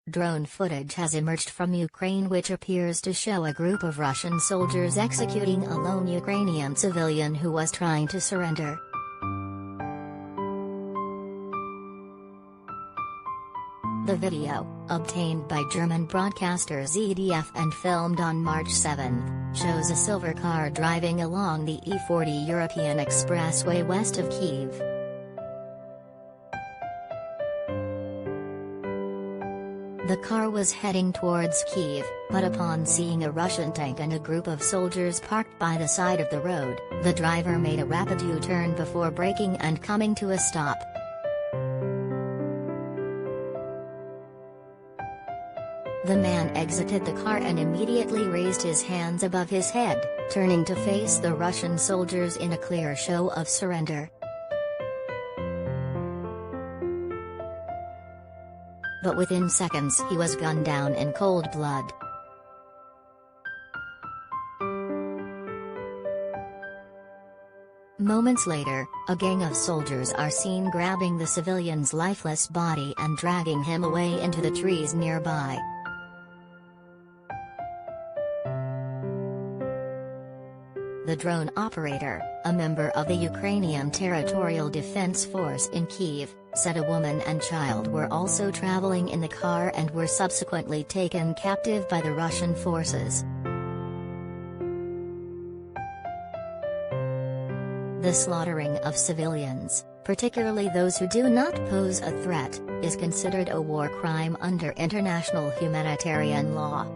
Drone footage has emerged from Ukraine which appears to show a group of Russian soldiers executing a lone Ukrainian civilian who was trying to surrender. The video, obtained by German broadcaster ZDF and filmed on March 7, shows a silver car driving along the E40 European expressway west of Kyiv. The car was heading towards Kyiv, but upon seeing a Russian tank and a group of soldiers parked by the side of the road, the driver made a rapid U-turn before braking and coming to a stop. The man exited the car and immediately raised his hands above his head, turning to face the Russian soldiers in a clear show of surrender. But within seconds he was gunned down in cold blood. Moments later, a gang of soldiers are seen grabbing the civilian's lifeless body and dragging him away into the trees nearby. The drone operator, a member of the Ukrainian Territorial Defense Force in Kyiv, said a woman and child were also traveling in the car and were subsequently taken captive by the Russian forces. The slaughtering of civilians, particularly those who do not pose a threat, is considered a war crime under international humanitarian law.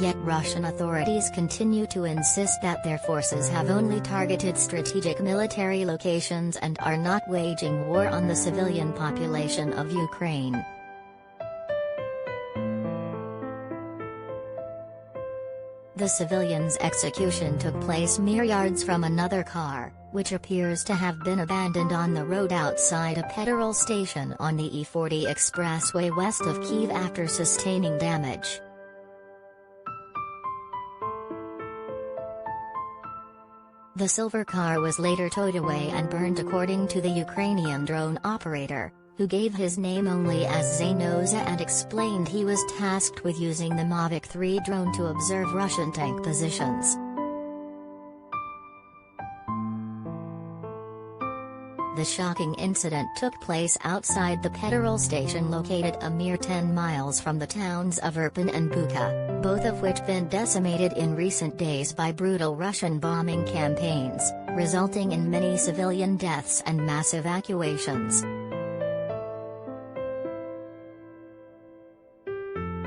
Yet Russian authorities continue to insist that their forces have only targeted strategic military locations and are not waging war on the civilian population of Ukraine. The civilian's execution took place mere yards from another car, which appears to have been abandoned on the road outside a petrol station on the E40 expressway west of Kyiv after sustaining damage. The silver car was later towed away and burned according to the Ukrainian drone operator, who gave his name only as Zaynoza and explained he was tasked with using the Mavic 3 drone to observe Russian tank positions. The shocking incident took place outside the petrol station located a mere 10 miles from the towns of Irpin and Bucha, both of which been decimated in recent days by brutal Russian bombing campaigns, resulting in many civilian deaths and mass evacuations.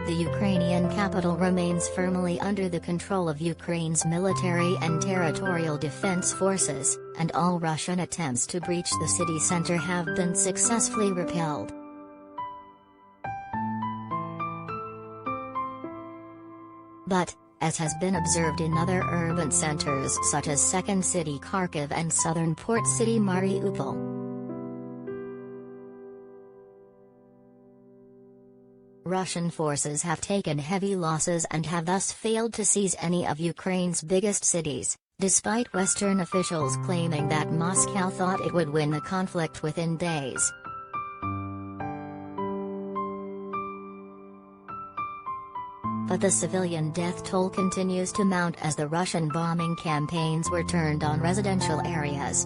The Ukrainian capital remains firmly under the control of Ukraine's military and territorial defense forces, and all Russian attempts to breach the city center have been successfully repelled. But, as has been observed in other urban centers such as second city Kharkiv and southern port city Mariupol, Russian forces have taken heavy losses and have thus failed to seize any of Ukraine's biggest cities, despite Western officials claiming that Moscow thought it would win the conflict within days. But the civilian death toll continues to mount as the Russian bombing campaigns were turned on residential areas.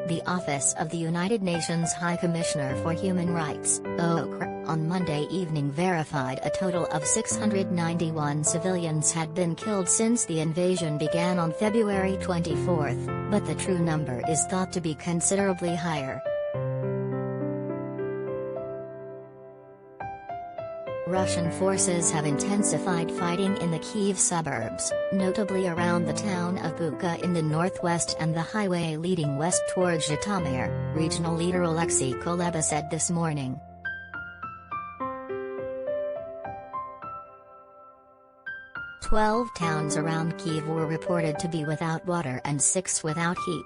The Office of the United Nations High Commissioner for Human Rights, OCHR, on Monday evening verified a total of 691 civilians had been killed since the invasion began on February 24, but the true number is thought to be considerably higher. Russian forces have intensified fighting in the Kyiv suburbs, notably around the town of Bucha in the northwest and the highway leading west towards Zhytomyr, regional leader Alexei Kuleba said this morning. "12 towns around Kyiv were reported to be without water and 6 without heat.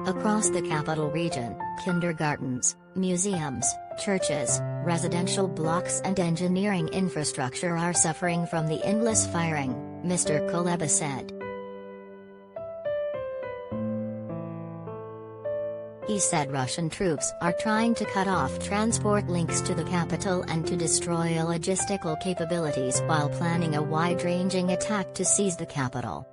Across the capital region, kindergartens, museums, churches, residential blocks and engineering infrastructure are suffering from the endless firing, Mr. Kuleba said. He said Russian troops are trying to cut off transport links to the capital and to destroy logistical capabilities while planning a wide-ranging attack to seize the capital.